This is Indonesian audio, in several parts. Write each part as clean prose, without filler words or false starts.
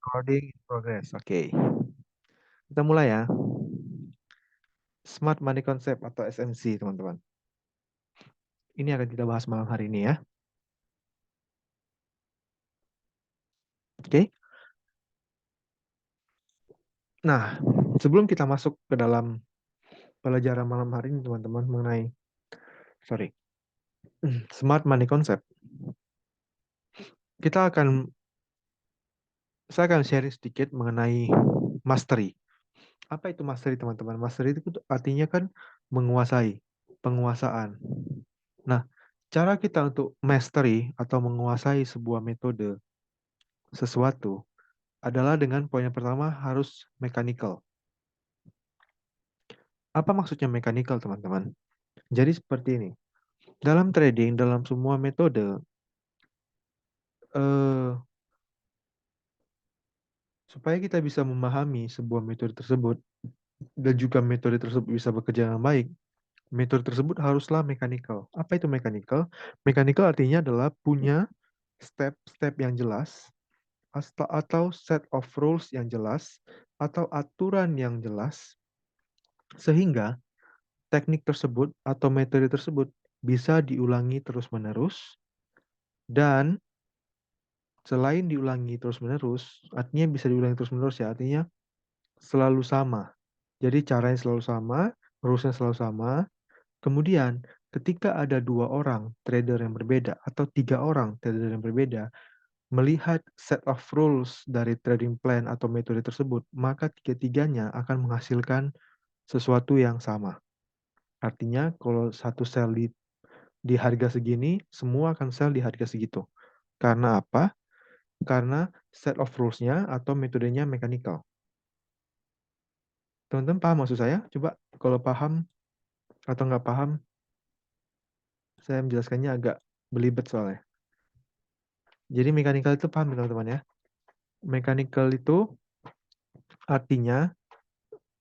Recording in progress. Oke. Kita mulai ya. Smart Money Concept atau SMC, teman-teman. Ini akan kita bahas malam hari ini ya. Oke. Nah, sebelum kita masuk ke dalam pelajaran malam hari ini, teman-teman, mengenai Smart Money Concept, saya akan sharing sedikit mengenai mastery. Apa itu mastery, teman-teman? Mastery itu artinya kan menguasai, penguasaan. Nah, cara kita untuk mastery atau menguasai sebuah metode sesuatu adalah dengan poin yang pertama harus mechanical. Apa maksudnya mechanical, teman-teman? Jadi seperti ini. Dalam trading, dalam semua metode, eh, supaya kita bisa memahami sebuah metode tersebut dan juga metode tersebut bisa bekerja dengan baik, metode tersebut haruslah mechanical. Apa itu mechanical? Mechanical artinya adalah punya step-step yang jelas atau set of rules yang jelas atau aturan yang jelas sehingga teknik tersebut atau metode tersebut bisa diulangi terus-menerus dan selain diulangi terus-menerus, artinya bisa diulangi terus-menerus ya, artinya selalu sama. Jadi caranya selalu sama, rulesnya selalu sama. Kemudian ketika ada dua orang trader yang berbeda atau tiga orang trader yang berbeda melihat set of rules dari trading plan atau metode tersebut, maka tiga-tiganya akan menghasilkan sesuatu yang sama. Artinya kalau satu sell di harga segini, semua akan sell di harga segitu. Karena apa? Karena set of rules-nya atau metodenya mechanical. Teman-teman paham maksud saya? Coba kalau paham atau nggak paham, saya menjelaskannya agak belibet soalnya. Jadi mechanical itu paham teman-teman ya? Mechanical itu artinya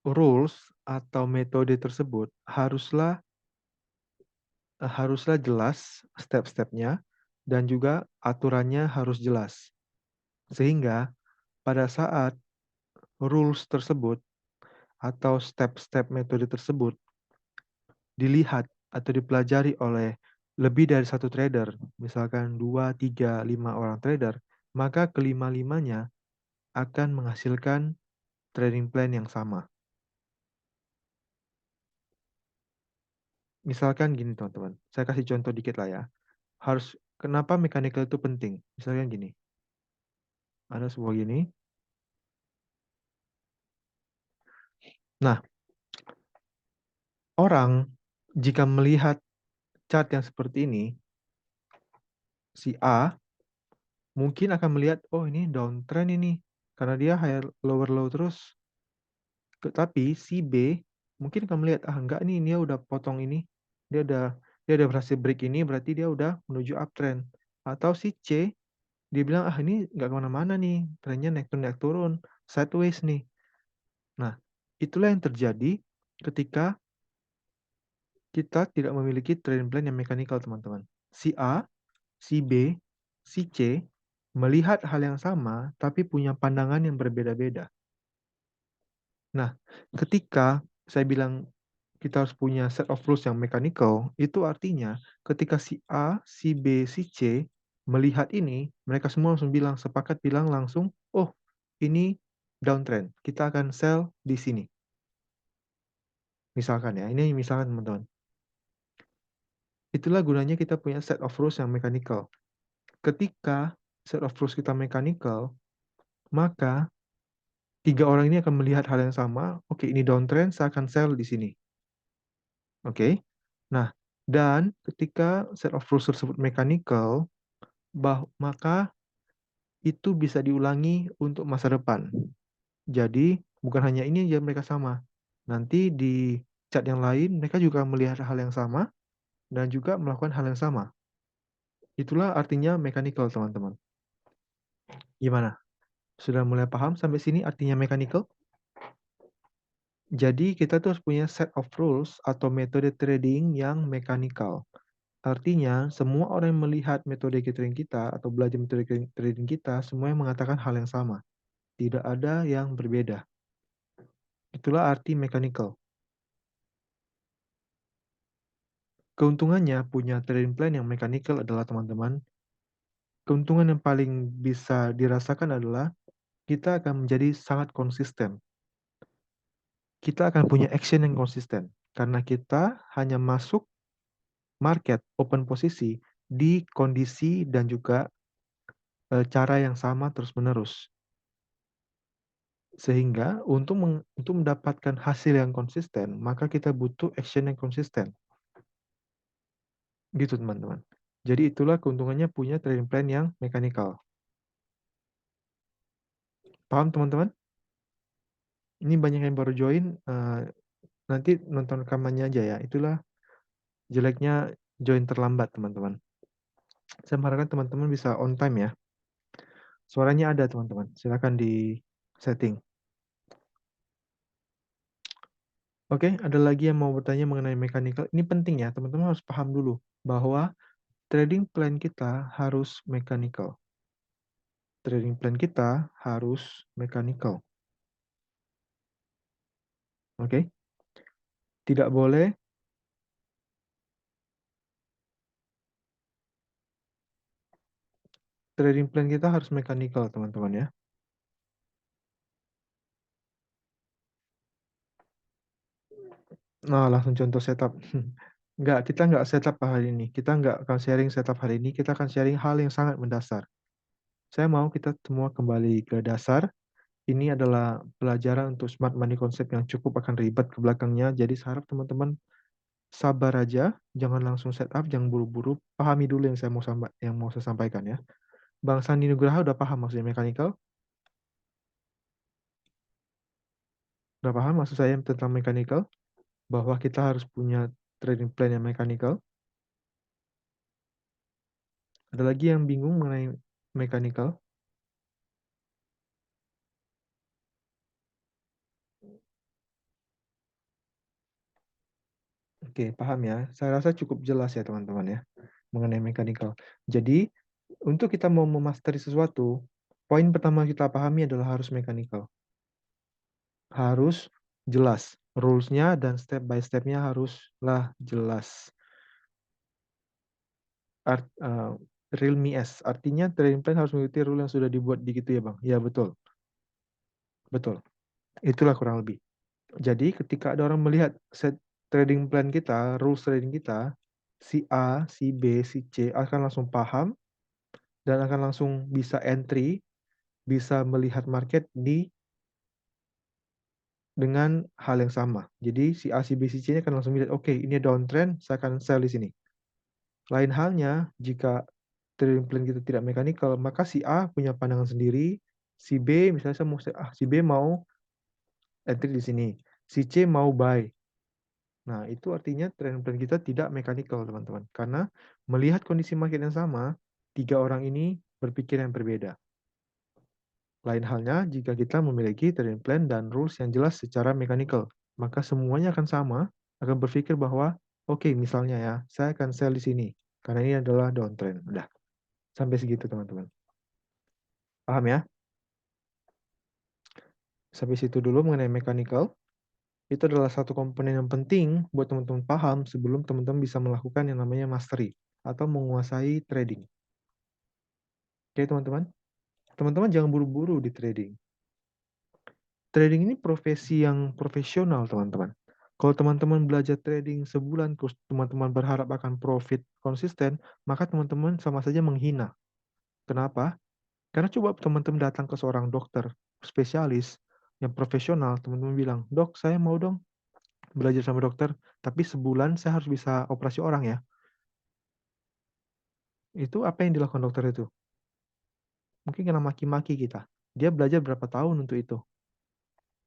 rules atau metode tersebut haruslah jelas step-stepnya dan juga aturannya harus jelas. Sehingga pada saat rules tersebut atau step-step metode tersebut dilihat atau dipelajari oleh lebih dari satu trader, misalkan 2, 3, 5 orang trader, maka kelima-limanya akan menghasilkan trading plan yang sama. Misalkan gini teman-teman, saya kasih contoh dikit lah ya. Kenapa mechanical itu penting? Misalkan gini, ada sebuah gini. Nah, orang jika melihat chart yang seperti ini, si A mungkin akan melihat, oh ini downtrend ini, karena dia higher lower low terus. Tetapi si B mungkin akan melihat, ah enggak nih, dia udah potong ini, dia udah berhasil break ini, berarti dia udah menuju uptrend. Atau si C, dia bilang, ah ini nggak kemana-mana nih, trennya naik turun, sideways nih. Nah, itulah yang terjadi ketika kita tidak memiliki trading plan yang mechanical, teman-teman. Si A, si B, si C melihat hal yang sama, tapi punya pandangan yang berbeda-beda. Nah, ketika saya bilang kita harus punya set of rules yang mechanical, itu artinya ketika si A, si B, si C melihat ini, mereka semua langsung sepakat bilang langsung, oh ini downtrend, kita akan sell di sini. Misalkan ya, ini misalkan teman-teman. Itulah gunanya kita punya set of rules yang mechanical. Ketika set of rules kita mechanical, maka tiga orang ini akan melihat hal yang sama. Oke, ini downtrend, saya akan sell di sini. Oke. Nah, dan ketika set of rules tersebut mechanical, maka itu bisa diulangi untuk masa depan. Jadi, bukan hanya ini yang mereka sama. Nanti di chat yang lain, mereka juga melihat hal yang sama dan juga melakukan hal yang sama. Itulah artinya mechanical, teman-teman. Gimana? Sudah mulai paham sampai sini artinya mechanical? Jadi, kita tuh harus punya set of rules atau metode trading yang mechanical. Artinya, semua orang yang melihat metode trading kita atau belajar metode trading kita, semuanya mengatakan hal yang sama. Tidak ada yang berbeda. Itulah arti mechanical. Keuntungannya punya trading plan yang mechanical adalah teman-teman, keuntungan yang paling bisa dirasakan adalah kita akan menjadi sangat konsisten. Kita akan punya action yang konsisten karena kita hanya masuk market open posisi di kondisi dan juga cara yang sama terus-menerus. Sehingga untuk mendapatkan hasil yang konsisten, maka kita butuh action yang konsisten. Gitu teman-teman. Jadi itulah keuntungannya punya trading plan yang mechanical. Paham teman-teman? Ini banyak yang baru join, nanti nonton rekamannya aja ya. Itulah jeleknya join terlambat teman-teman. Saya mengharapkan teman-teman bisa on time ya. Suaranya ada teman-teman. Silakan di setting. Oke, ada lagi yang mau bertanya mengenai mechanical. Ini penting ya, teman-teman harus paham dulu bahwa trading plan kita harus mechanical. Trading plan kita harus mechanical. Oke? Tidak boleh trading plan kita harus mechanical, teman-teman ya. Nah, langsung contoh setup. Enggak, kita nggak setup hari ini. Kita nggak akan sharing setup hari ini. Kita akan sharing hal yang sangat mendasar. Saya mau kita semua kembali ke dasar. Ini adalah pelajaran untuk smart money concept yang cukup akan ribet ke belakangnya. Jadi saya harap teman-teman sabar aja, jangan langsung setup, jangan buru-buru. Pahami dulu yang mau saya sampaikan ya. Bang Sandi Nugraha udah paham maksudnya mechanical? Udah paham maksud saya tentang mechanical? Bahwa kita harus punya trading plan yang mechanical? Ada lagi yang bingung mengenai mechanical? Oke, paham ya. Saya rasa cukup jelas ya teman-teman ya mengenai mechanical. Jadi, untuk kita mau memastery sesuatu, poin pertama kita pahami adalah harus mechanical. Harus jelas. Rules-nya dan step by step-nya haruslah jelas. Real me as. Artinya trading plan harus mengikuti rule yang sudah dibuat di gitu ya Bang. Ya betul. Betul. Itulah kurang lebih. Jadi ketika ada orang melihat set trading plan kita, rules trading kita, si A, si B, si C akan langsung paham dan akan langsung bisa entry, bisa melihat market dengan hal yang sama. Jadi si A, si B, si C ini akan langsung melihat, oke, ini downtrend, saya akan sell di sini. Lain halnya, jika trading plan kita tidak mechanical, maka si A punya pandangan sendiri, si B, misalnya si B mau entry di sini, si C mau buy. Nah, itu artinya trading plan kita tidak mechanical, teman-teman. Karena melihat kondisi market yang sama, tiga orang ini berpikir yang berbeda. Lain halnya jika kita memiliki trading plan dan rules yang jelas secara mechanical, maka semuanya akan sama, akan berpikir bahwa, oke, misalnya ya, saya akan sell di sini, karena ini adalah downtrend. Udah, sampai segitu teman-teman. Paham ya? Sampai situ dulu mengenai mechanical. Itu adalah satu komponen yang penting buat teman-teman paham sebelum teman-teman bisa melakukan yang namanya mastery atau menguasai trading. Oke, teman-teman. Teman-teman jangan buru-buru di trading. Trading ini profesi yang profesional, teman-teman. Kalau teman-teman belajar trading sebulan, terus teman-teman berharap akan profit konsisten, maka teman-teman sama saja menghina. Kenapa? Karena coba teman-teman datang ke seorang dokter spesialis yang profesional, teman-teman bilang, "Dok, saya mau dong belajar sama dokter, tapi sebulan saya harus bisa operasi orang ya." Itu apa yang dilakukan dokter itu? Mungkin kena maki-maki kita. Dia belajar berapa tahun untuk itu?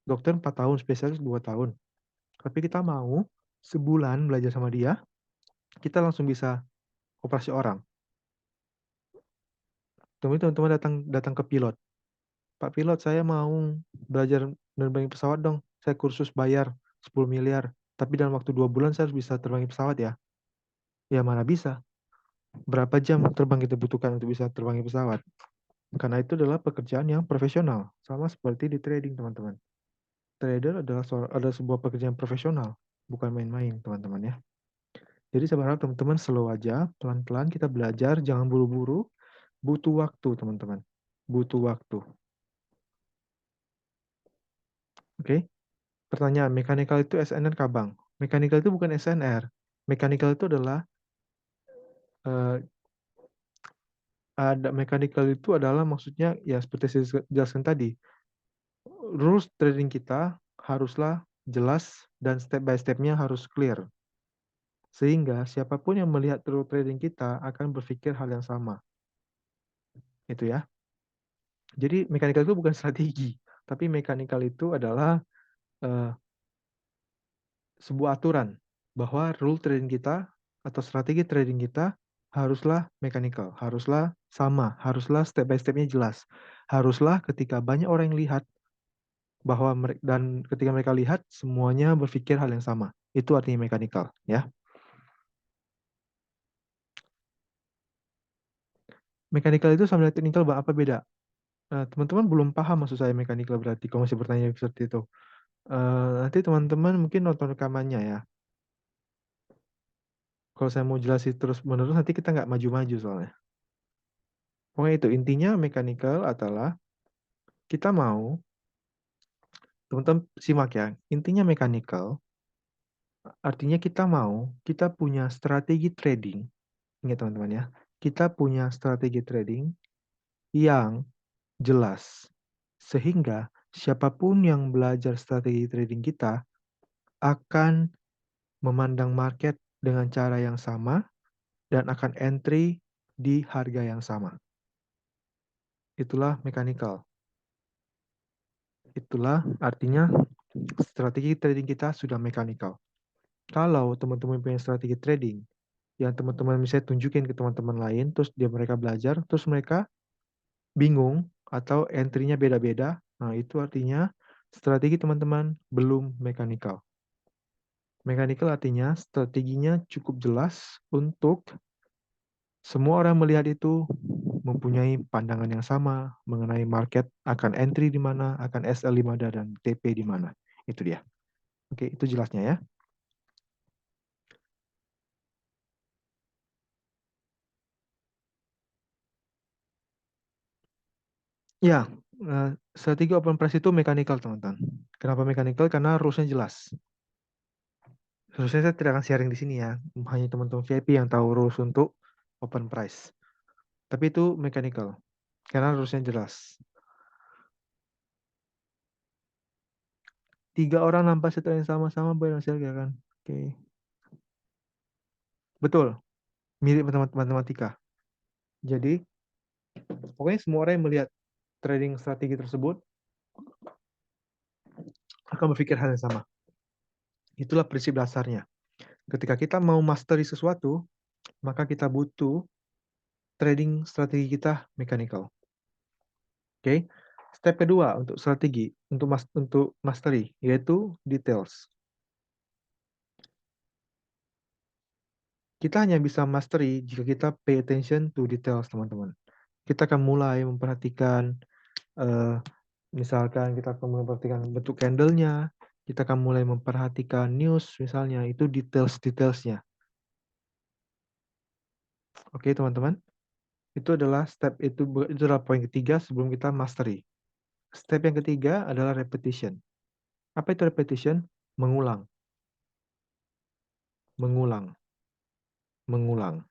Dokter 4 tahun, spesialis 2 tahun. Tapi kita mau sebulan belajar sama dia, kita langsung bisa operasi orang. Kemudian teman-teman datang datang ke pilot. Pak pilot, saya mau belajar nerbangin pesawat dong. Saya kursus bayar 10 miliar. Tapi dalam waktu 2 bulan saya harus bisa terbangin pesawat ya. Ya mana bisa. Berapa jam terbang kita butuhkan untuk bisa terbangin pesawat? Karena itu adalah pekerjaan yang profesional, sama seperti di trading, teman-teman. Trader adalah sebuah pekerjaan profesional, bukan main-main, teman-teman ya. Jadi saya berharap teman-teman slow aja, pelan-pelan kita belajar, jangan buru-buru, butuh waktu, teman-teman. Butuh waktu. Oke? Pertanyaan, mechanical itu SNR Kabang. Mechanical itu bukan SNR. Mechanical itu adalah eh, ada mechanical itu adalah maksudnya ya seperti saya jelaskan tadi, rules trading kita haruslah jelas dan step by step-nya harus clear. Sehingga siapapun yang melihat rule trading kita akan berpikir hal yang sama. Itu ya. Jadi mechanical itu bukan strategi, tapi mechanical itu adalah eh, sebuah aturan bahwa rule trading kita atau strategi trading kita haruslah mechanical, haruslah sama, haruslah step by step-nya jelas. Haruslah ketika banyak orang yang lihat bahwa dan ketika mereka lihat semuanya berpikir hal yang sama. Itu artinya mechanical, ya. Mechanical itu sama dengan technical, Bang, apa beda? Nah, teman-teman belum paham maksud saya mechanical berarti kalau masih bertanya seperti itu. Nanti teman-teman mungkin nonton rekamannya ya. Kalau saya mau jelasin terus menerus nanti kita nggak maju-maju soalnya. Pokoknya itu intinya mechanical adalah kita mau, teman-teman simak ya. Intinya mechanical artinya kita punya strategi trading. Ingat teman-teman ya. Kita punya strategi trading yang jelas. Sehingga siapapun yang belajar strategi trading kita akan memandang market dengan cara yang sama dan akan entry di harga yang sama. Itulah mechanical. Itulah artinya strategi trading kita sudah mechanical. Kalau teman-teman punya strategi trading yang teman-teman bisa tunjukin ke teman-teman lain, terus mereka belajar, terus mereka bingung atau entry-nya beda-beda, nah itu artinya strategi teman-teman belum mechanical. Mechanical artinya strateginya cukup jelas untuk semua orang melihat itu mempunyai pandangan yang sama mengenai market akan entry di mana, akan SL di mana, dan TP di mana. Itu dia. Oke, itu jelasnya ya. Ya, strategi open price itu mechanical, teman-teman. Kenapa mechanical? Karena rules-nya jelas. Seharusnya saya tidak akan sharing di sini ya. Hanya teman-teman VIP yang tahu rules untuk open price. Tapi itu mechanical. Karena rules-nya jelas. 3 orang nampak setelah yang sama-sama berhasil kan? Oke. Betul. Mirip matematika. Jadi, pokoknya semua orang yang melihat trading strategi tersebut akan berpikir hal yang sama. Itulah prinsip dasarnya. Ketika kita mau mastery sesuatu, maka kita butuh trading strategi kita mechanical. Oke. Step kedua untuk strategi, untuk mastery, yaitu details. Kita hanya bisa mastery jika kita pay attention to details, teman-teman. Kita akan mulai memperhatikan, misalkan kita akan memperhatikan bentuk candlenya, kita akan mulai memperhatikan news, misalnya, itu details-detailsnya. Oke, teman-teman. Itu adalah poin ketiga sebelum kita mastery. Step yang ketiga adalah repetition. Apa itu repetition? Mengulang, mengulang, mengulang.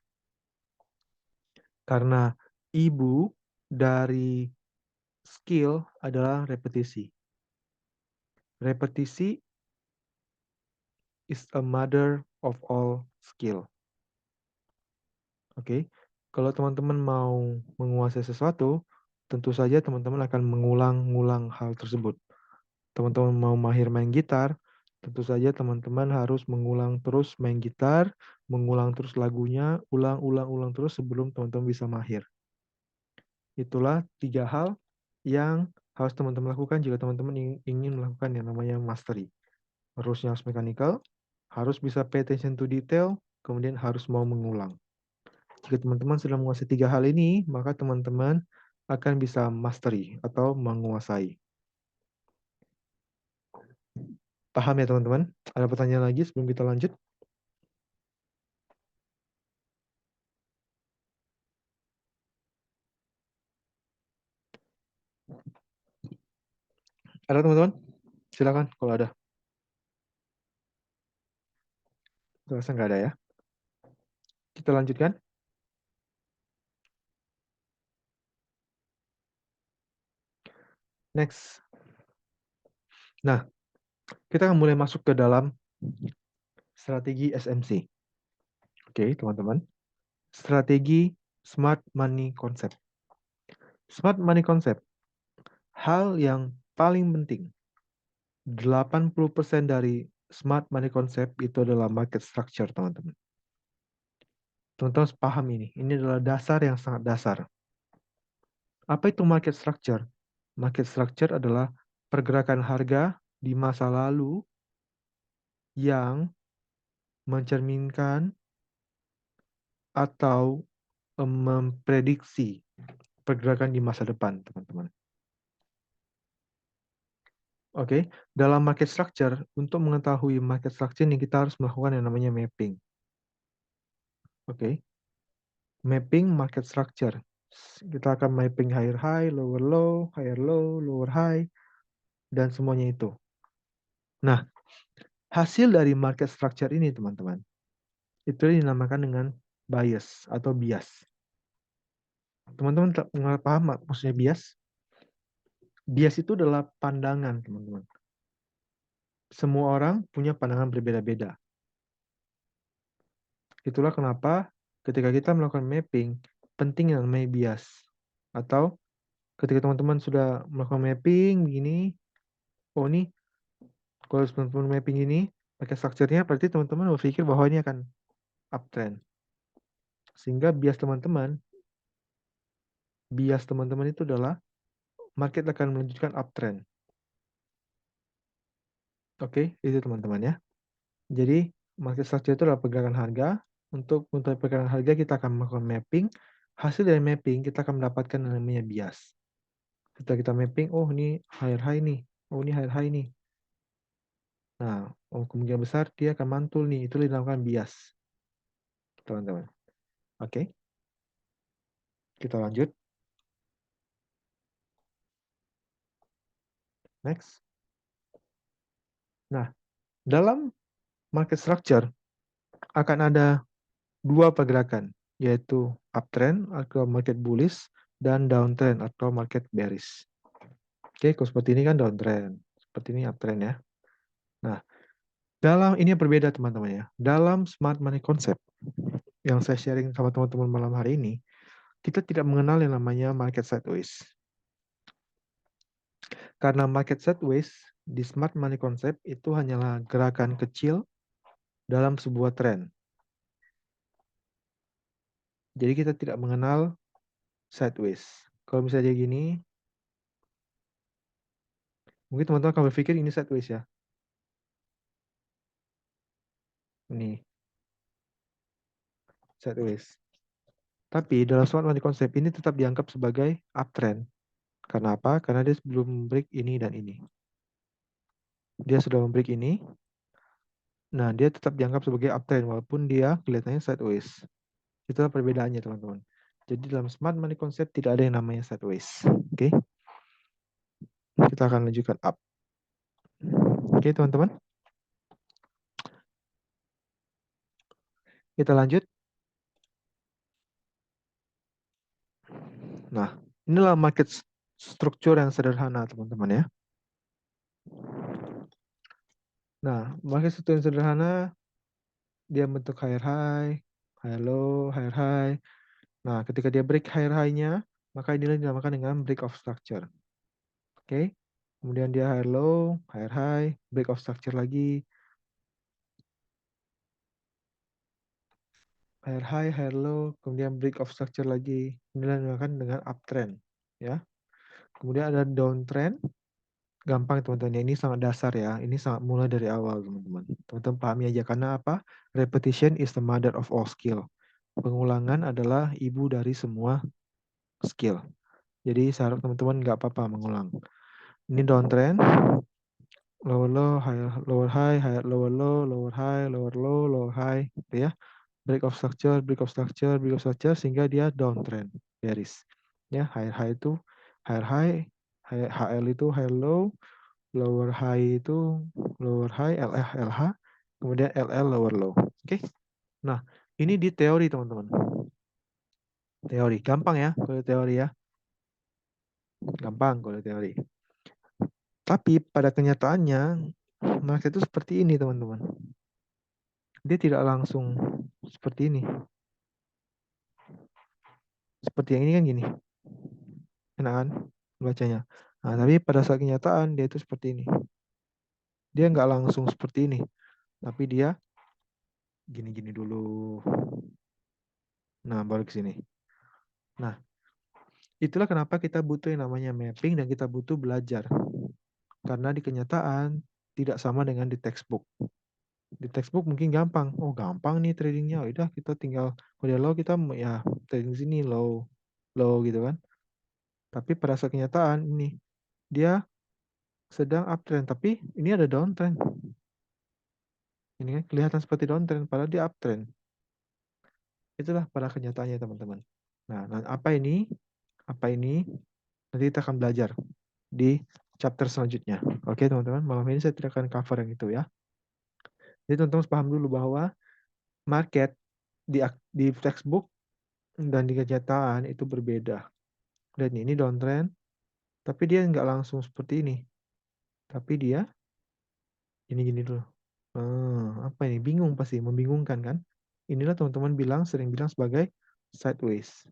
Karena ibu dari skill adalah repetisi. Repetisi is a mother of all skill. Oke. Kalau teman-teman mau menguasai sesuatu, tentu saja teman-teman akan mengulang-ulang hal tersebut. Teman-teman mau mahir main gitar, tentu saja teman-teman harus mengulang terus main gitar, mengulang terus lagunya, ulang-ulang-ulang terus sebelum teman-teman bisa mahir. Itulah 3 hal yang harus teman-teman lakukan jika teman-teman ingin melakukan yang namanya mastery. Harusnya harus mechanical, harus bisa pay attention to detail, kemudian harus mau mengulang. Jika teman-teman sudah menguasai 3 hal ini, maka teman-teman akan bisa mastery atau menguasai. Paham ya teman-teman? Ada pertanyaan lagi sebelum kita lanjut? Ada teman-teman? Silakan kalau ada. Rasa nggak ada ya. Kita lanjutkan. Next. Nah, kita akan mulai masuk ke dalam strategi SMC. Oke, teman-teman. Strategi Smart Money Concept. Smart Money Concept. Hal yang paling penting. 80% dari Smart Money Concept itu adalah market structure, teman-teman. Teman-teman harus paham ini. Ini adalah dasar yang sangat dasar. Apa itu market structure? Market structure adalah pergerakan harga di masa lalu yang mencerminkan atau memprediksi pergerakan di masa depan, teman-teman. Oke, dalam market structure, untuk mengetahui market structure ini kita harus melakukan yang namanya mapping. Oke, mapping market structure. Kita akan mapping higher high, lower low, higher low, lower high, dan semuanya itu. Nah, hasil dari market structure ini, teman-teman, itu dinamakan dengan bias atau bias. Teman-teman paham maksudnya bias? Bias itu adalah pandangan, teman-teman. Semua orang punya pandangan berbeda-beda. Itulah kenapa ketika kita melakukan mapping, penting yang namanya bias. Atau ketika teman-teman sudah melakukan mapping begini, oh ini kalau teman-teman mapping ini pakai structure-nya, berarti teman-teman berpikir bahwa ini akan uptrend. Sehingga bias teman-teman itu adalah market akan melanjutkan uptrend. Oke, itu teman-teman ya. Jadi market structure itu adalah pergerakan harga. Untuk pergerakan harga kita akan melakukan mapping. Hasil dari mapping kita akan mendapatkan yang namanya bias. Setelah kita mapping, oh ini higher high nih, oh ini higher high nih. Nah, kemungkinan besar dia akan mantul nih. Itu dinamakan bias, teman-teman. Oke, kita lanjut. Next. Nah, dalam market structure akan ada dua pergerakan, yaitu uptrend atau market bullish dan downtrend atau market bearish. Oke, kalau seperti ini kan downtrend, seperti ini uptrend ya. Nah, dalam ini yang berbeda teman-teman ya. Dalam smart money concept yang saya sharing sama teman-teman malam hari ini, kita tidak mengenal yang namanya market sideways. Karena market sideways di smart money concept itu hanyalah gerakan kecil dalam sebuah tren. Jadi kita tidak mengenal sideways. Kalau misalnya gini, mungkin teman-teman akan berpikir ini sideways ya. Ini sideways. Tapi dalam smart money concept ini tetap dianggap sebagai uptrend. Karena apa? Karena dia belum break ini dan ini. Dia sudah membreak ini. Nah, dia tetap dianggap sebagai uptrend walaupun dia kelihatannya sideways. Itulah perbedaannya, teman-teman. Jadi dalam smart money concept tidak ada yang namanya sideways. Oke. Kita akan lanjutkan up. Oke, teman-teman. Kita lanjut. Nah, inilah market structure yang sederhana, teman-teman ya. Nah, market structure yang sederhana, dia bentuk higher high, higher low, higher high. Nah, ketika dia break higher high-nya, maka inilah dinamakan dengan break of structure. Oke. Kemudian dia higher low, higher high, break of structure lagi. Higher high, higher low, kemudian break of structure lagi. Inilah dinamakan dengan uptrend, ya. Kemudian ada downtrend. Gampang teman-teman, ini sangat dasar ya. Ini sangat mulai dari awal teman-teman. Teman-teman pahami aja karena apa? Repetition is the mother of all skill. Pengulangan adalah ibu dari semua skill. Jadi saya harap teman-teman nggak apa-apa mengulang. Ini downtrend, lower low, higher lower low, lower high, lower low, lower high, gitu ya. Break of structure, break of structure, break of structure sehingga dia downtrend, bearish. Ya, higher high itu higher high, HL itu higher low, lower high itu lower high, LH, LH, kemudian LL lower low. Oke. Nah, ini di teori teman-teman. Teori gampang ya, kalau teori ya. Gampang kalau teori. Tapi pada kenyataannya market itu seperti ini teman-teman. Dia tidak langsung seperti ini. Seperti yang ini kan gini. Enak kan bacanya. Nah, tapi pada saat kenyataan dia itu seperti ini. Dia nggak langsung seperti ini. Tapi dia gini-gini dulu. Nah, baru ke sini. Nah, itulah kenapa kita butuh yang namanya mapping dan kita butuh belajar. Karena di kenyataan tidak sama dengan di textbook. Di textbook mungkin gampang. Oh, gampang nih tradingnya. Udah kita tinggal kode low kita ya trading sini low low gitu kan. Tapi pada saat kenyataan ini dia sedang uptrend tapi ini ada downtrend. Ini kan kelihatan seperti downtrend padahal dia uptrend. Itulah pada kenyataannya teman-teman. Nah, apa ini? Apa ini? Nanti kita akan belajar di chapter selanjutnya. Oke teman-teman, malam ini saya tidak akan cover yang itu ya. Jadi teman-teman paham dulu bahwa market di textbook dan di kenyataan itu berbeda. Dan ini downtrend, tapi dia nggak langsung seperti ini. Tapi dia gini-gini dulu. Apa ini? Bingung pasti, membingungkan kan? Inilah teman-teman sering bilang sebagai sideways.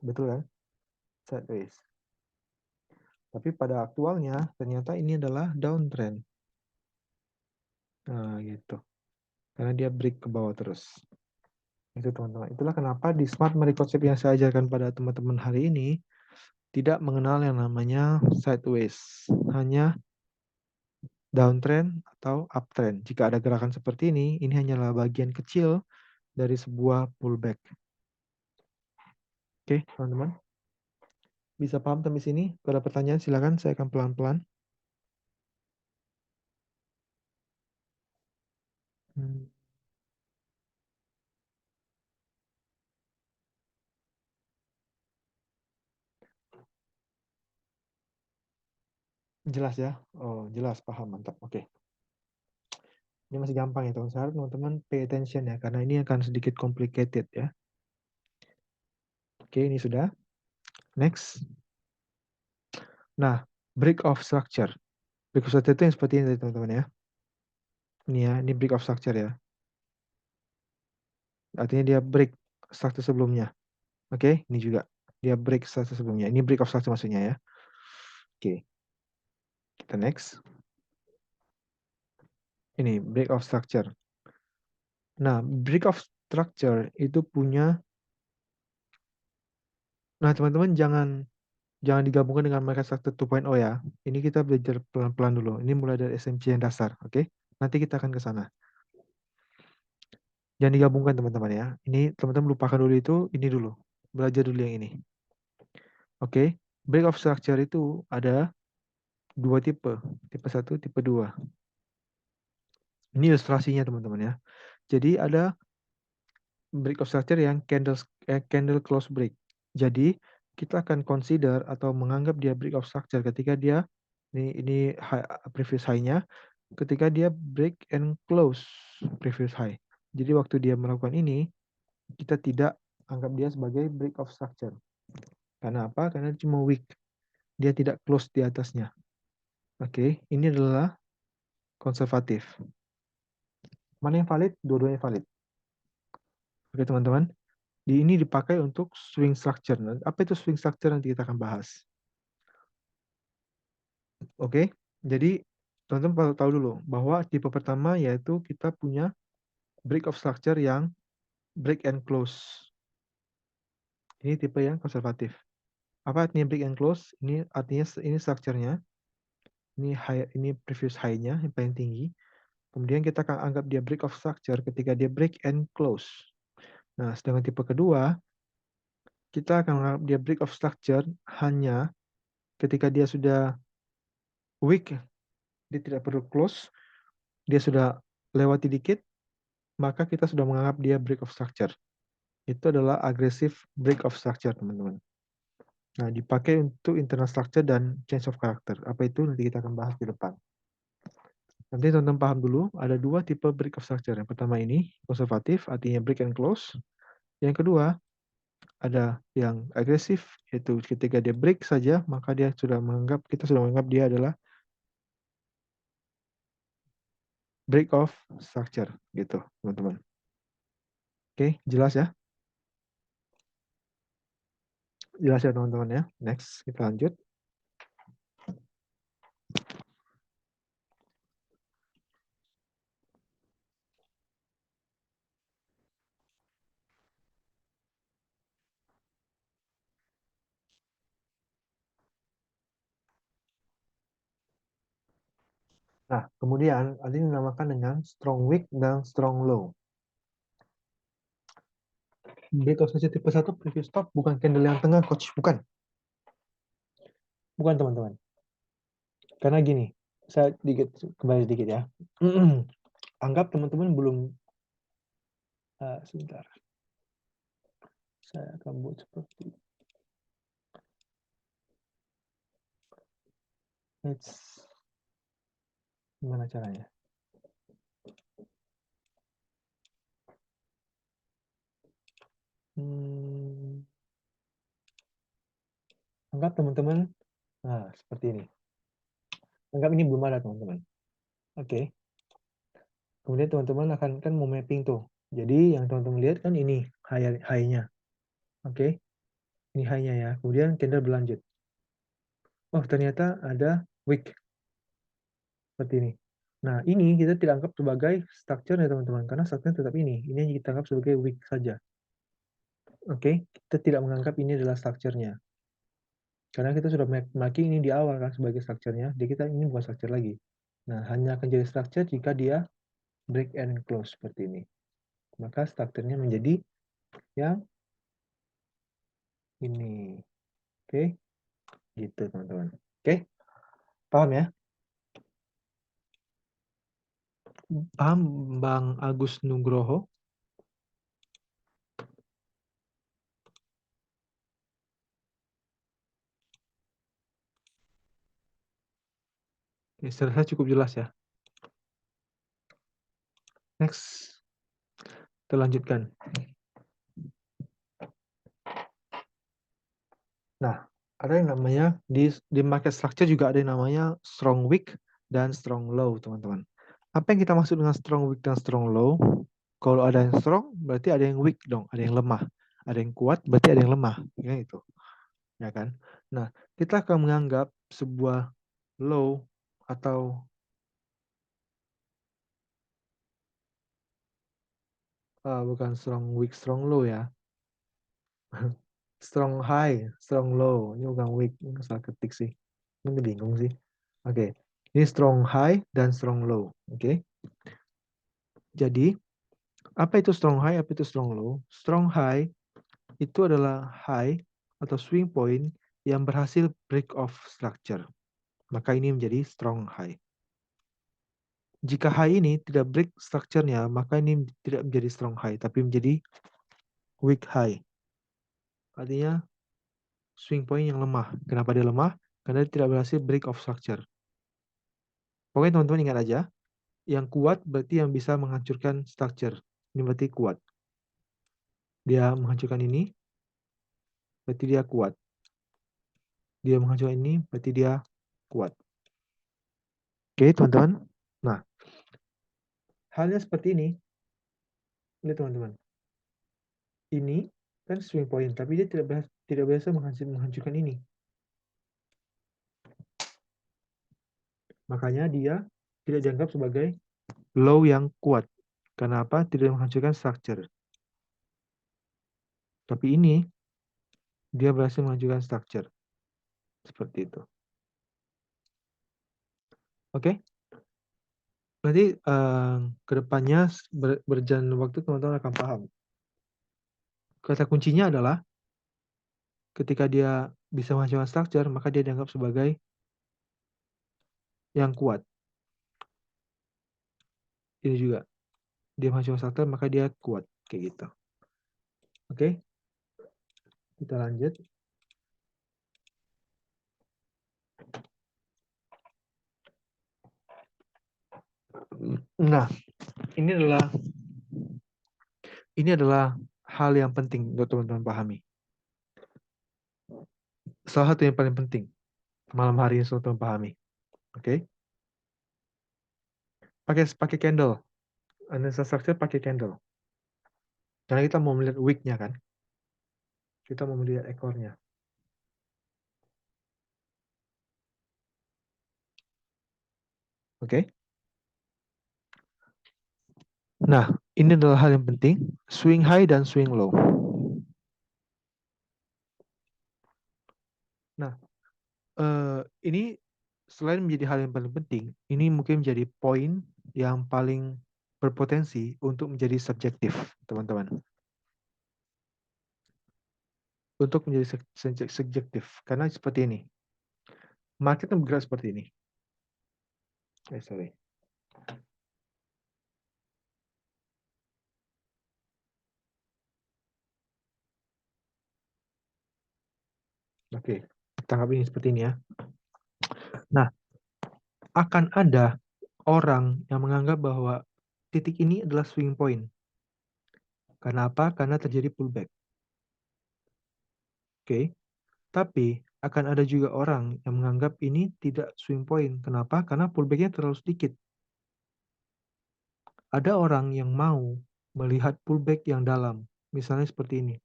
Betul kan? Sideways. Tapi pada aktualnya ternyata ini adalah downtrend. Nah, gitu. Karena dia break ke bawah terus. Itu teman-teman. Itulah kenapa di Smart Money Concept yang saya ajarkan pada teman-teman hari ini tidak mengenal yang namanya sideways. Hanya downtrend atau uptrend. Jika ada gerakan seperti ini hanyalah bagian kecil dari sebuah pullback. Oke, teman-teman. Bisa paham sampai sini? Kalau ada pertanyaan silakan, saya akan pelan-pelan. Jelas ya? Oh, jelas, paham, mantap. Oke. Ini masih gampang ya, teman. Saya harap teman-teman pay attention ya, karena ini akan sedikit complicated ya. Oke, ini sudah. Next. Nah, break of structure. Break of structure itu yang seperti ini teman-teman ya. Ini ya, ini break of structure ya. Artinya dia break structure sebelumnya. Oke, ini juga. Dia break structure sebelumnya. Ini break of structure maksudnya ya. Oke, kita next. Ini break of structure. Nah, break of structure itu punya. Nah, teman-teman jangan digabungkan dengan market structure 2.0 ya. Ini kita belajar pelan-pelan dulu. Ini mulai dari SMC yang dasar, oke? Nanti kita akan ke sana. Jangan digabungkan teman-teman ya. Ini teman-teman lupakan dulu itu, ini dulu. Belajar dulu yang ini. Oke, break of structure itu ada dua tipe. Tipe 1, tipe 2. Ini ilustrasinya teman-teman ya. Jadi ada break of structure yang candle close break. Jadi kita akan consider atau menganggap dia break of structure ketika dia ini high, previous high-nya ketika dia break and close previous high. Jadi waktu dia melakukan ini kita tidak anggap dia sebagai break of structure. Karena apa? Karena cuma weak. Dia tidak close di atasnya. Oke, ini adalah konservatif. Mana yang valid? Dua-duanya valid. Oke teman-teman. Ini dipakai untuk swing structure. Apa itu swing structure nanti kita akan bahas. Oke, jadi teman-teman tahu dulu bahwa tipe pertama yaitu kita punya break of structure yang break and close. Ini tipe yang konservatif. Apa artinya break and close? Ini artinya ini structure-nya. Ini previous high-nya yang paling tinggi. Kemudian kita akan anggap dia break of structure ketika dia break and close. Nah, sedangkan tipe kedua kita akan menganggap dia break of structure hanya ketika dia sudah weak, dia tidak perlu close, dia sudah lewati dikit, maka kita sudah menganggap dia break of structure. Itu adalah aggressive break of structure, teman-teman. Nah, dipakai untuk internal structure dan change of character. Apa itu? Nanti kita akan bahas di depan. Nanti teman-teman paham dulu, ada dua tipe break of structure. Yang pertama ini, konservatif, artinya break and close. Yang kedua, ada yang agresif, yaitu ketika dia break saja, maka kita sudah menganggap dia adalah break of structure, gitu, teman-teman. Oke, jelas ya? Jelas ya, teman-teman ya? Next, kita lanjut. Nah, kemudian ada yang dinamakan dengan strong weak dan strong low. Break of structure tipe 1 previous stop bukan candle yang tengah, coach. Bukan. Bukan, teman-teman. Karena gini, saya kembali sedikit ya. Anggap teman-teman belum, sebentar. Saya akan buat seperti gimana caranya? Anggap teman-teman, nah seperti ini. Anggap ini belum ada, teman-teman. Oke. Kemudian teman-teman akan kan mau mapping tuh. Jadi yang teman-teman lihat kan ini high-nya. Oke. Ini high-nya ya. Kemudian candle berlanjut. Oh, ternyata ada wick seperti ini. Nah, ini kita tidak anggap sebagai structure ya, teman-teman. Karena structure tetap ini. Ini yang kita anggap sebagai wick saja. Oke. Kita tidak menganggap ini adalah structure-nya. Karena kita sudah marking ini di awal kan sebagai structure-nya. Jadi kita ini bukan structure lagi. Nah, hanya akan jadi structure jika dia break and close seperti ini. Maka strukturnya menjadi yang ini. Oke, gitu teman-teman. Oke, paham ya? Paham Bang Agus Nugroho? Oke, saya rasa cukup jelas ya. Next, kita lanjutkan. Nah, ada yang namanya di market structure juga ada yang namanya strong weak dan strong low, teman-teman. Apa yang kita maksud dengan strong weak dan strong low? Kalau ada yang strong, berarti ada yang weak dong, ada yang lemah. Ada yang kuat, berarti ada yang lemah. Ya itu. Ya kan? Nah, kita akan menganggap sebuah low atau bukan strong weak, strong low ya. Strong high, strong low. Ini bukan weak, ini salah ketik sih. Ini bingung sih. Oke. Ini strong high dan strong low. Oke. Jadi, apa itu strong high, apa itu strong low? Strong high itu adalah high atau swing point yang berhasil break off structure. Maka ini menjadi strong high. Jika high ini tidak break structure-nya, maka ini tidak menjadi strong high, tapi menjadi weak high. Artinya swing point yang lemah. Kenapa dia lemah? Karena dia tidak berhasil break off structure. Pokoknya teman-teman ingat aja, yang kuat berarti yang bisa menghancurkan structure. Ini berarti kuat. Dia menghancurkan ini, berarti dia kuat. Dia menghancurkan ini, berarti dia kuat. Oke, teman-teman. Nah, halnya seperti ini. Lihat, teman-teman. Ini kan swing point, tapi dia tidak biasa menghancurkan ini. Makanya dia tidak dianggap sebagai low yang kuat. Kenapa? Tidak menghancurkan structure. Tapi ini, dia berhasil menghancurkan structure. Seperti itu. Oke? Berarti ke depannya berjalan waktu teman-teman akan paham. Kata kuncinya adalah Ketika dia bisa menghasilkan structure, maka dia dianggap sebagai yang kuat. Ini juga, dia menghasilkan structure, maka dia kuat. Kayak gitu. Oke, kita lanjut. Nah, ini adalah hal yang penting untuk teman-teman pahami. Salah satu yang paling penting malam hari ini teman-teman pahami. Oke, pakai candle. Analisa structure pakai candle. Karena kita mau melihat wick-nya kan. Kita mau melihat ekornya. Oke. Nah, ini adalah hal yang penting. Swing high dan swing low. Nah, ini selain menjadi hal yang paling penting, ini mungkin menjadi poin yang paling berpotensi untuk menjadi subjektif, teman-teman. Untuk menjadi subjektif. Karena seperti ini. Market bergerak seperti ini. Sorry. Oke, tangkap ini seperti ini ya. Nah, akan ada orang yang menganggap bahwa titik ini adalah swing point. Karena apa? Karena terjadi pullback. Oke, tapi akan ada juga orang yang menganggap ini tidak swing point. Kenapa? Karena pullbacknya terlalu sedikit. Ada orang yang mau melihat pullback yang dalam. Misalnya seperti ini.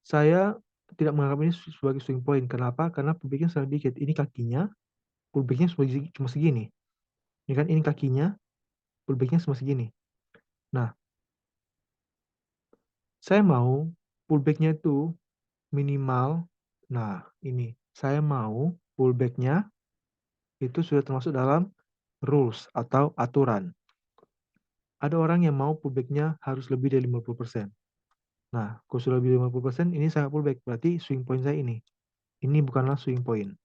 Saya tidak menganggap ini sebagai swing point. Kenapa? Karena pullbacknya sangat sedikit. Ini kakinya, pullbacknya cuma segini. Ini kan ini kakinya, pullbacknya cuma segini. Nah, saya mau pullbacknya itu minimal. Nah, ini. Saya mau pullbacknya itu sudah termasuk dalam rules atau aturan. Ada orang yang mau pullbacknya harus lebih dari 50%. Nah, kalau sudah lebih dari 50%, ini sangat pullback. Berarti swing point saya ini. Ini bukanlah swing point.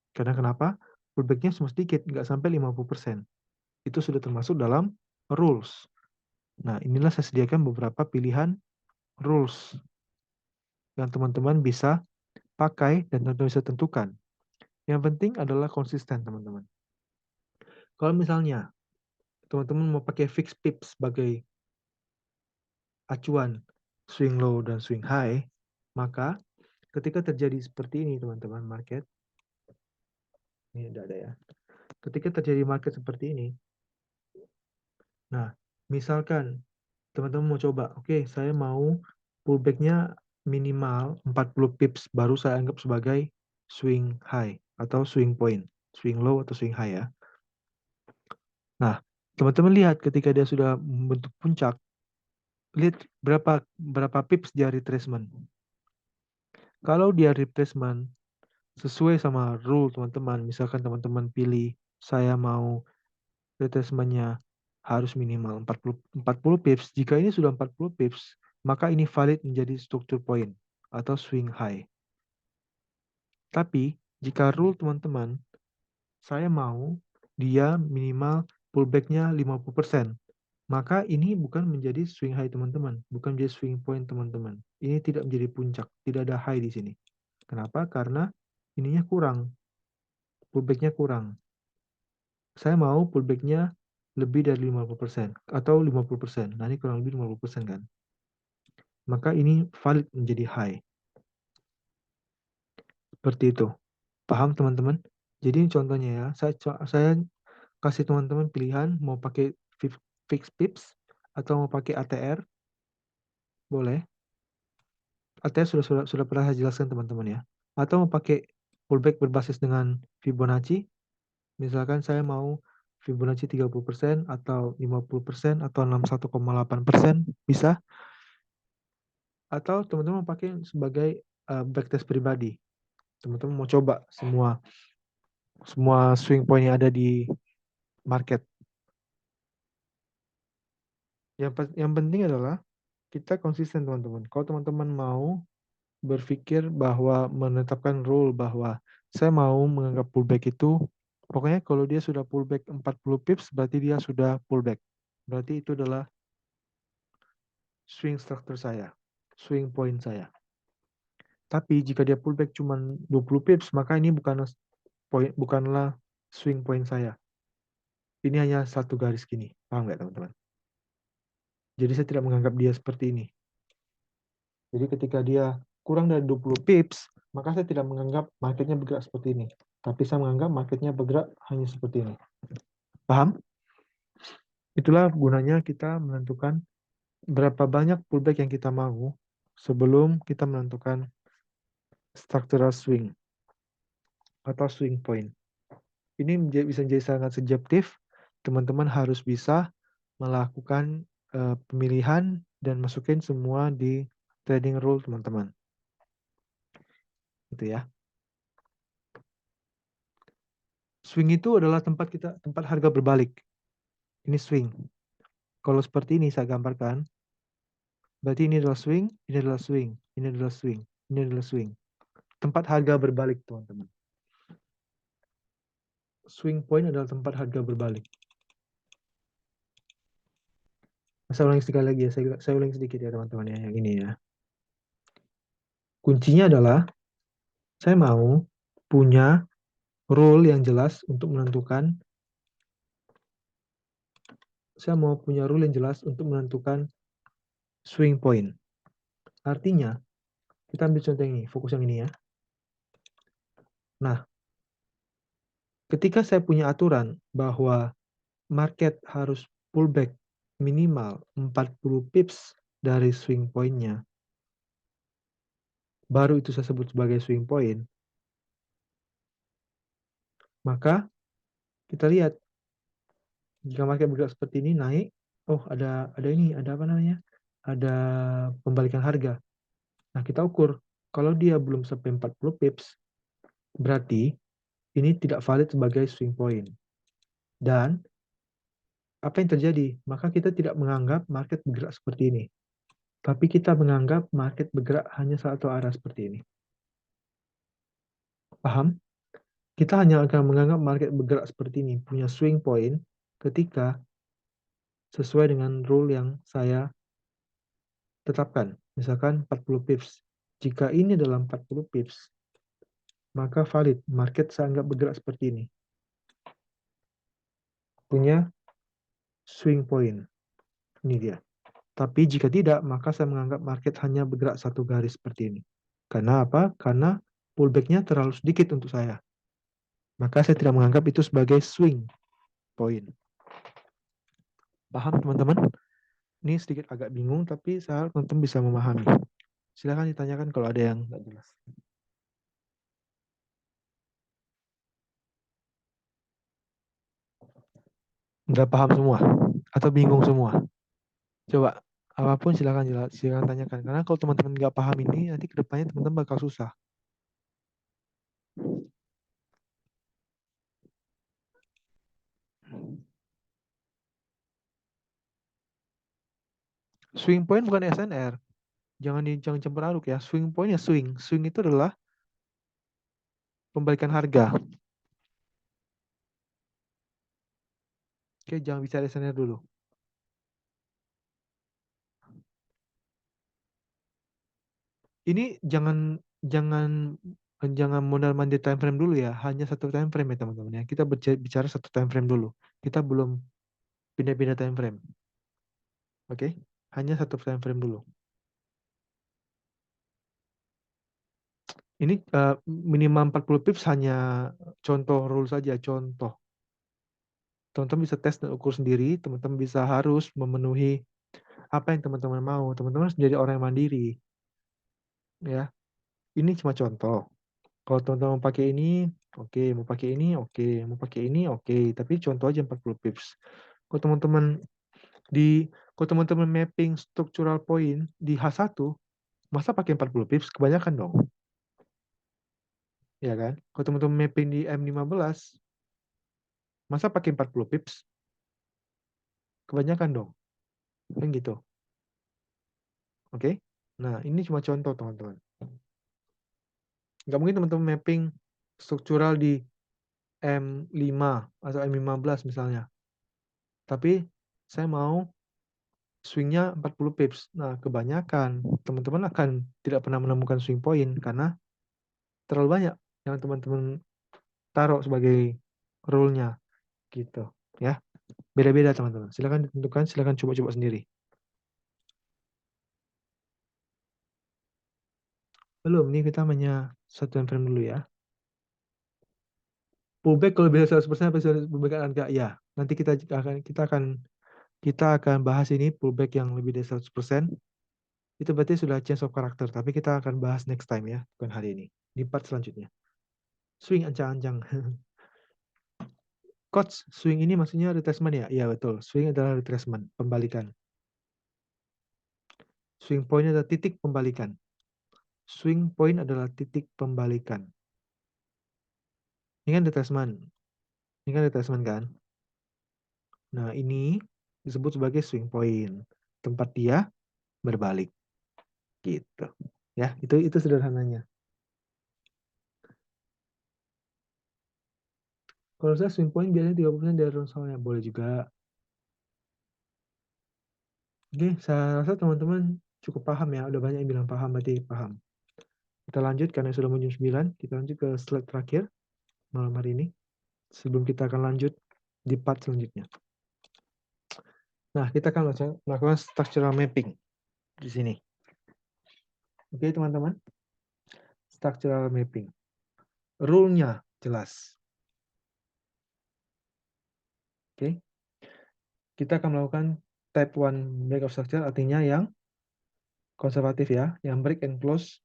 Karena kenapa? Pullbacknya cuma sedikit, nggak sampai 50%. Itu sudah termasuk dalam rules. Nah, inilah saya sediakan beberapa pilihan rules yang teman-teman bisa pakai dan teman-teman bisa tentukan. Yang penting adalah konsisten, teman-teman. Kalau misalnya teman-teman mau pakai fixed pips sebagai acuan swing low dan swing high, maka ketika terjadi seperti ini, teman-teman, market, ini tidak ada ya. Ketika terjadi market seperti ini, nah, misalkan teman-teman mau coba, oke, saya mau pullbacknya minimal 40 pips, baru saya anggap sebagai swing high atau swing point, swing low atau swing high ya. Nah, teman-teman lihat ketika dia sudah membentuk puncak, lihat berapa pips dia retracement. Kalau dia retracement sesuai sama rule teman-teman, misalkan teman-teman pilih saya mau retracementnya harus minimal 40 pips. Jika ini sudah 40 pips, maka ini valid menjadi structure point atau swing high. Tapi jika rule teman-teman, saya mau dia minimal pullbacknya 50%. Maka ini bukan menjadi swing high teman-teman, bukan menjadi swing point teman-teman. Ini tidak menjadi puncak, tidak ada high di sini. Kenapa? Karena ininya kurang, pullbacknya kurang. Saya mau pullbacknya lebih dari 50% atau 50%. Nah, ini kurang lebih 50% kan. Maka ini valid menjadi high. Seperti itu. Paham teman-teman? Jadi contohnya ya, saya kasih teman-teman pilihan mau pakai fixed pips atau mau pakai ATR, boleh. ATR sudah pernah saya jelaskan teman-teman ya. Atau mau pakai pullback berbasis dengan Fibonacci, misalkan saya mau Fibonacci 30% atau 50% atau 61,8% bisa. Atau teman-teman pakai sebagai backtest pribadi. Teman-teman mau coba semua swing point yang ada di market. Yang penting adalah kita konsisten teman-teman. Kalau teman-teman mau berpikir bahwa menetapkan rule bahwa saya mau menganggap pullback itu, pokoknya kalau dia sudah pullback 40 pips, berarti dia sudah pullback. Berarti itu adalah swing structure saya, swing point saya. Tapi jika dia pullback cuma 20 pips, maka ini bukanlah swing point saya. Ini hanya satu garis gini. Paham nggak teman-teman? Jadi saya tidak menganggap dia seperti ini. Jadi ketika dia kurang dari 20 pips, maka saya tidak menganggap marketnya bergerak seperti ini. Tapi saya menganggap marketnya bergerak hanya seperti ini. Paham? Itulah gunanya kita menentukan berapa banyak pullback yang kita mau sebelum kita menentukan structural swing atau swing point. Ini bisa menjadi sangat subjektif. Teman-teman harus bisa melakukan pemilihan dan masukin semua di trading rule teman-teman. Gitu ya. Swing itu adalah tempat harga berbalik. Ini swing. Kalau seperti ini saya gambarkan, berarti ini adalah swing, ini adalah swing, ini adalah swing, ini adalah swing. Tempat harga berbalik, teman-teman. Swing point adalah tempat harga berbalik. Saya ulangi sekali lagi ya, saya ulangi sedikit ya teman-teman ya, yang ini ya. Kuncinya adalah saya mau punya rule yang jelas untuk menentukan swing point. Artinya, kita ambil contoh ini, fokus yang ini ya. Nah, ketika saya punya aturan bahwa market harus pullback minimal 40 pips dari swing point-nya, baru itu saya sebut sebagai swing point, maka kita lihat jika market bergerak seperti ini naik, oh ada apa namanya? Ada pembalikan harga. Nah, kita ukur kalau dia belum sampai 40 pips, berarti ini tidak valid sebagai swing point. Dan apa yang terjadi? Maka kita tidak menganggap market bergerak seperti ini. Tapi kita menganggap market bergerak hanya satu arah seperti ini. Paham? Kita hanya akan menganggap market bergerak seperti ini, punya swing point, ketika sesuai dengan rule yang saya tetapkan. Misalkan 40 pips. Jika ini dalam 40 pips, maka valid. Market saya anggap bergerak seperti ini. Punya swing point. Ini dia. Tapi jika tidak, maka saya menganggap market hanya bergerak satu garis seperti ini. Karena apa? Karena pullback-nya terlalu sedikit untuk saya. Maka saya tidak menganggap itu sebagai swing point. Paham teman-teman? Ini sedikit agak bingung, tapi saya harap teman-teman bisa memahami. Silakan ditanyakan kalau ada yang nggak jelas. Udah paham semua? Atau bingung semua? Coba, apapun silakan tanyakan. Karena kalau teman-teman nggak paham ini, nanti kedepannya teman-teman bakal susah. Swing point bukan SNR. Jangan campur aduk ya. Swing point ya swing. Swing itu adalah pembalikan harga. Oke, jangan bicara SNR dulu. Ini jangan jangan jangan modal mandi time frame dulu ya. Hanya satu time frame ya teman-teman ya. Kita bicara satu time frame dulu. Kita belum pindah-pindah time frame. Oke? Hanya satu time frame dulu. Ini minimal 40 pips hanya contoh rule saja, contoh. Teman-teman bisa tes dan ukur sendiri, teman-teman bisa harus memenuhi apa yang teman-teman mau. Teman-teman harus menjadi orang yang mandiri. Ya, ini cuma contoh. Kalau teman-teman mau pakai ini, oke. Mau pakai ini, oke. Mau pakai ini, oke. Tapi contoh aja 40 pips. Kalau teman-teman kalau teman-teman mapping structural point di H1, masa pakai 40 pips? Kebanyakan dong. Ya kan? Kalau teman-teman mapping di M15, masa pakai 40 pips? Kebanyakan dong. Kan gitu. Oke? Nah, ini cuma contoh, teman-teman. Nggak mungkin teman-teman mapping struktural di M5 atau M15 misalnya. Tapi saya mau swingnya 40 pips. Nah, kebanyakan teman-teman akan tidak pernah menemukan swing point karena terlalu banyak yang teman-teman taruh sebagai rule-nya gitu ya. Beda-beda teman-teman. Silakan ditentukan, silakan coba-coba sendiri. Belum, nih kita hanya satu time frame dulu ya. Pullback kalau bisa 100% apa pullback harga? Ya, nanti kita akan bahas ini pullback yang lebih dari 100%. Itu berarti sudah change of character, tapi kita akan bahas next time ya, bukan hari ini. Di part selanjutnya. Swing ancang-ancang. Coach, swing ini maksudnya retracement ya? Iya betul. Swing adalah retracement, pembalikan. Swing point adalah titik pembalikan. Swing point adalah titik pembalikan. Ini kan retracement. Ini kan retracement kan? Nah, ini disebut sebagai swing point. Tempat dia berbalik. Gitu. Ya, itu sederhananya. Kalau saya swing point biasanya 30% dari ronsalnya. Boleh juga. Oke, saya rasa teman-teman cukup paham ya. Udah banyak yang bilang paham, berarti paham. Kita lanjut karena sudah mau jam 9. Kita lanjut ke slide terakhir malam hari ini. Sebelum kita akan lanjut di part selanjutnya. Nah, kita akan melakukan structural mapping di sini. Oke, teman-teman. Structural mapping. Rule-nya jelas. Oke. Kita akan melakukan type 1 break of structure, artinya yang konservatif ya, yang break and close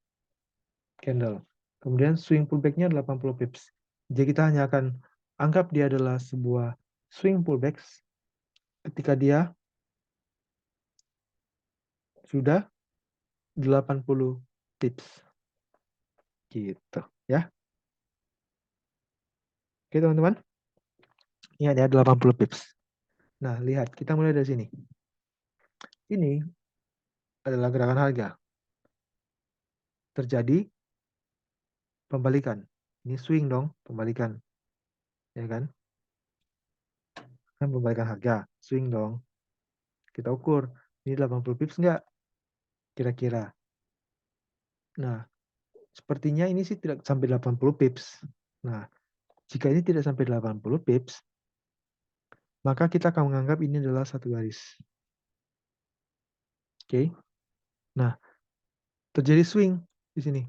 candle. Kemudian swing pullback-nya 80 pips. Jadi kita hanya akan anggap dia adalah sebuah swing pullback ketika dia sudah 80 pips. Gitu ya. Oke teman-teman. Ini ada 80 pips. Nah, lihat, kita mulai dari sini. Ini adalah gerakan harga. Terjadi pembalikan. Ini swing dong, pembalikan. Ya kan? Kan pembalikan harga, swing dong. Kita ukur, ini 80 pips enggak? Kira-kira. Nah, sepertinya ini sih tidak sampai 80 pips. Nah, jika ini tidak sampai 80 pips, maka kita akan menganggap ini adalah satu garis. Oke. Nah, terjadi swing di sini.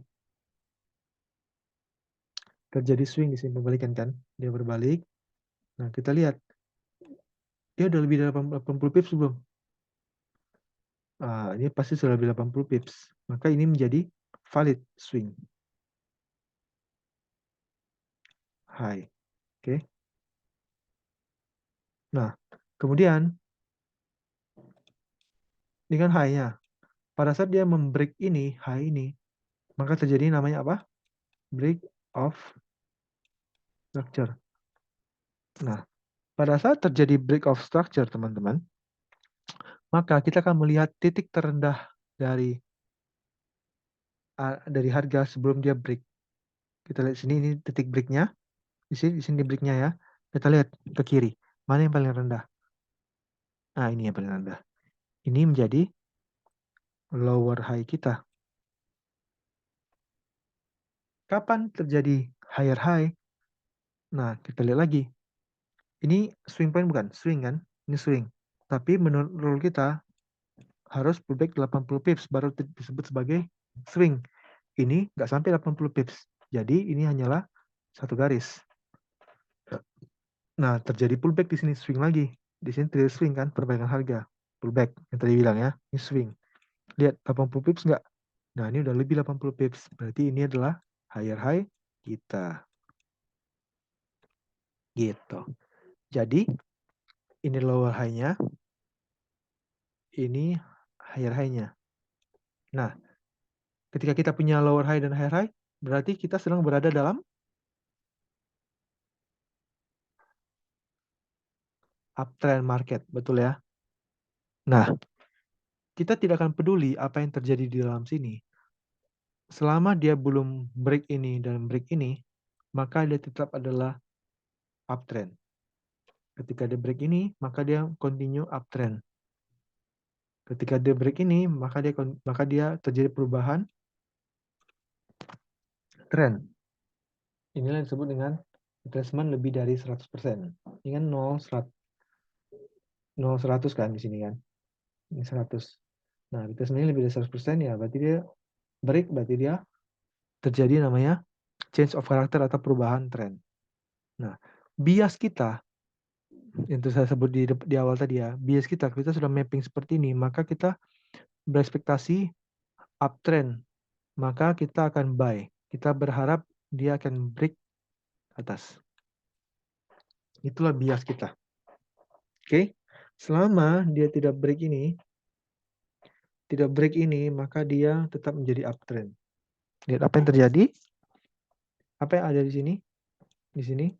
Terjadi swing di sini, pembalikan kan? Dia berbalik. Nah, kita lihat. Dia udah lebih dari 80 pips belum? Ini pasti sudah lebih 80 pips. Maka ini menjadi valid swing. High. Oke. Nah, kemudian dengan high-nya, pada saat dia membreak ini, high ini, maka terjadi namanya apa? Break of structure. Nah, pada saat terjadi break of structure, teman-teman, maka kita akan melihat titik terendah dari harga sebelum dia break. Kita lihat sini, ini titik breaknya. Di sini breaknya ya. Kita lihat ke kiri. Mana yang paling rendah? Nah, ini yang paling rendah. Ini menjadi lower high kita. Kapan terjadi higher high? Nah, kita lihat lagi. Ini swing point bukan? Swing kan? Ini swing. Tapi menurut rule kita harus pullback 80 pips baru disebut sebagai swing. Ini nggak sampai 80 pips. Jadi ini hanyalah satu garis. Nah, terjadi pullback di sini, swing lagi. Di sini terjadi swing kan, perbaikan harga. Pullback yang tadi bilang ya, ini swing. Lihat 80 pips nggak? Nah, ini udah lebih 80 pips. Berarti ini adalah higher high kita. Gitu. Jadi, ini lower high-nya, ini higher high-nya. Nah, ketika kita punya lower high dan higher high, berarti kita sedang berada dalam uptrend market, betul ya? Nah, kita tidak akan peduli apa yang terjadi di dalam sini. selama dia belum break ini dan break ini, maka dia tetap adalah uptrend. Ketika dia break ini, maka dia continue uptrend. Ketika dia break ini, maka dia terjadi perubahan trend. Inilah yang disebut dengan retracement lebih dari 100%. Ini kan 0 100 kan di sini kan. Ini 100. Nah, retracement lebih dari 100% ya, berarti dia break, berarti dia terjadi namanya change of character atau perubahan trend. Nah, bias kita yang saya sebut di awal tadi ya, bias kita sudah mapping seperti ini, maka kita berekspektasi uptrend, maka kita akan buy. Kita berharap dia akan break atas. Itulah bias kita. Oke, selama dia tidak break ini, maka dia tetap menjadi uptrend. Lihat apa yang terjadi? Apa yang ada di sini? Di sini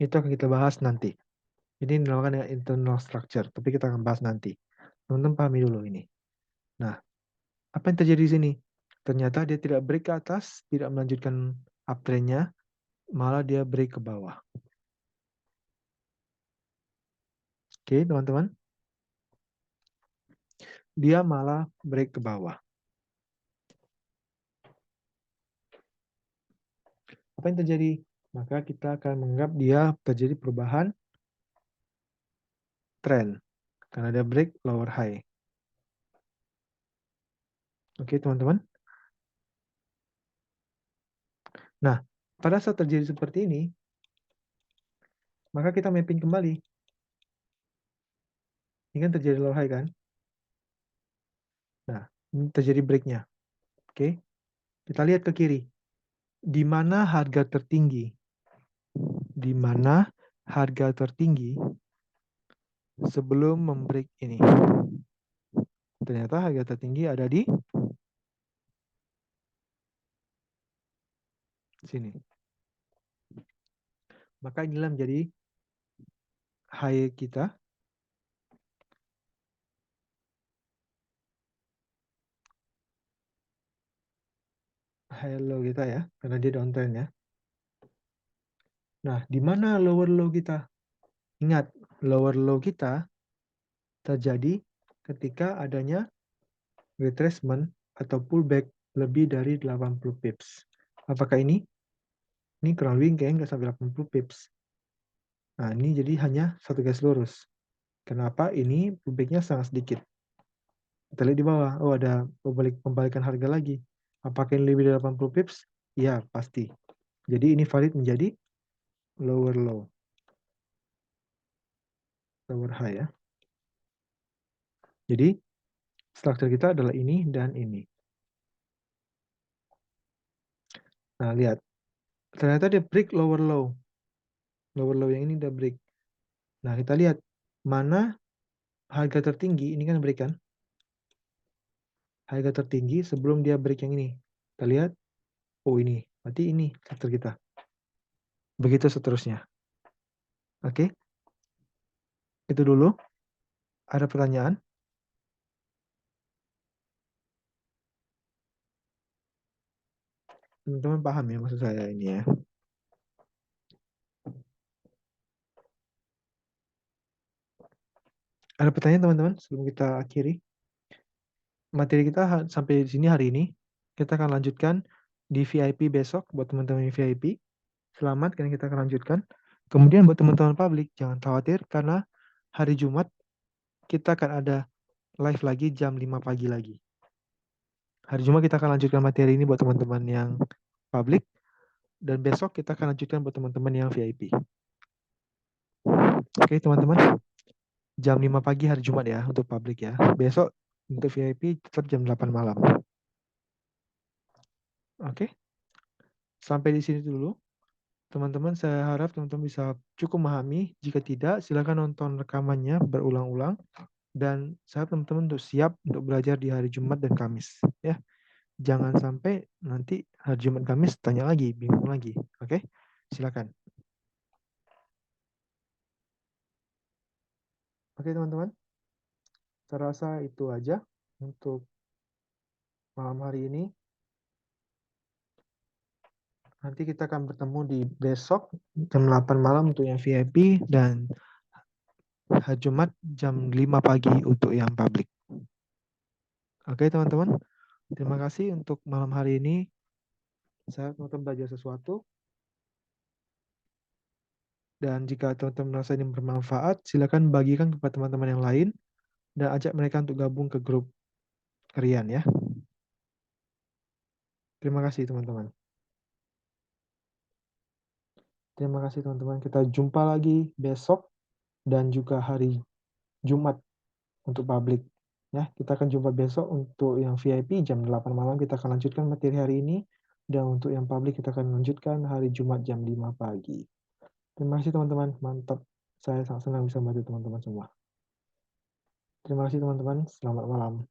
itu akan kita bahas nanti. Ini dinamakan dengan internal structure, tapi kita akan bahas nanti. Teman-teman pahami dulu ini. Nah, apa yang terjadi di sini? Ternyata dia tidak break ke atas, tidak melanjutkan uptrendnya, malah dia break ke bawah. Oke, teman-teman. Dia malah break ke bawah. Apa yang terjadi? Maka kita akan menganggap dia terjadi perubahan trend. Karena dia break lower high. Oke, teman-teman. Nah, pada saat terjadi seperti ini, maka kita mapping kembali. Ini kan terjadi lower high kan? Nah, ini terjadi breaknya. Oke, kita lihat ke kiri. Di mana harga tertinggi? Di mana harga tertinggi sebelum membreak ini? Ternyata harga tertinggi ada di sini. Maka inilah menjadi high kita. High low kita ya, karena dia downtrend ya. Nah, di mana lower low kita? Ingat, lower low kita terjadi ketika adanya retracement atau pullback lebih dari 80 pips. Apakah ini? Ini kurang lebih kayaknya nggak sampai 80 pips. Nah, ini jadi hanya satu garis lurus. Kenapa? Ini pullbacknya sangat sedikit. Kita lihat di bawah, oh ada pembalikan harga lagi. Apakah ini lebih dari 80 pips? Ya, pasti. Jadi ini valid menjadi lower low. Lower high ya. Jadi, struktur kita adalah ini dan ini. Nah, lihat. Ternyata dia break lower low. Lower low yang ini udah break. Nah, kita lihat. Mana harga tertinggi, ini kan break kan? Harga tertinggi sebelum dia break yang ini. Kita lihat. Oh ini. Berarti ini struktur kita. Begitu seterusnya. Oke. Itu dulu. Ada pertanyaan? Teman-teman paham ya maksud saya ini ya. Ada pertanyaan teman-teman sebelum kita akhiri? Materi kita sampai di sini hari ini. Kita akan lanjutkan di VIP besok buat teman-teman yang VIP. Selamat karena kita akan lanjutkan. Kemudian buat teman-teman publik jangan khawatir karena hari Jumat kita akan ada live lagi jam 5 pagi lagi. Hari Jumat kita akan lanjutkan materi ini buat teman-teman yang publik dan besok kita akan lanjutkan buat teman-teman yang VIP. Oke, teman-teman. Jam 5 pagi hari Jumat ya untuk publik ya. Besok untuk VIP tetap jam 8 malam. Oke. Sampai di sini dulu. Teman-teman, saya harap teman-teman bisa cukup memahami. Jika tidak, silakan nonton rekamannya berulang-ulang. Dan saya harap teman-teman untuk siap untuk belajar di hari Jumat dan Kamis. Ya, jangan sampai nanti hari Jumat Kamis tanya lagi, bingung lagi. Oke, silakan. Oke teman-teman, saya rasa itu aja untuk malam hari ini. Nanti kita akan bertemu di besok jam 8 malam untuk yang VIP dan hari Jumat jam 5 pagi untuk yang publik. Oke, teman-teman. Terima kasih untuk malam hari ini. Saya teman-teman belajar sesuatu. Dan jika teman-teman merasa ini bermanfaat, silakan bagikan kepada teman-teman yang lain dan ajak mereka untuk gabung ke grup kalian ya. Terima kasih teman-teman. Terima kasih teman-teman. Kita jumpa lagi besok dan juga hari Jumat untuk publik. Ya, kita akan jumpa besok untuk yang VIP jam 8 malam kita akan lanjutkan materi hari ini dan untuk yang publik kita akan lanjutkan hari Jumat jam 5 pagi. Terima kasih teman-teman, mantap. Saya sangat senang bisa membantu teman-teman semua. Terima kasih teman-teman, selamat malam.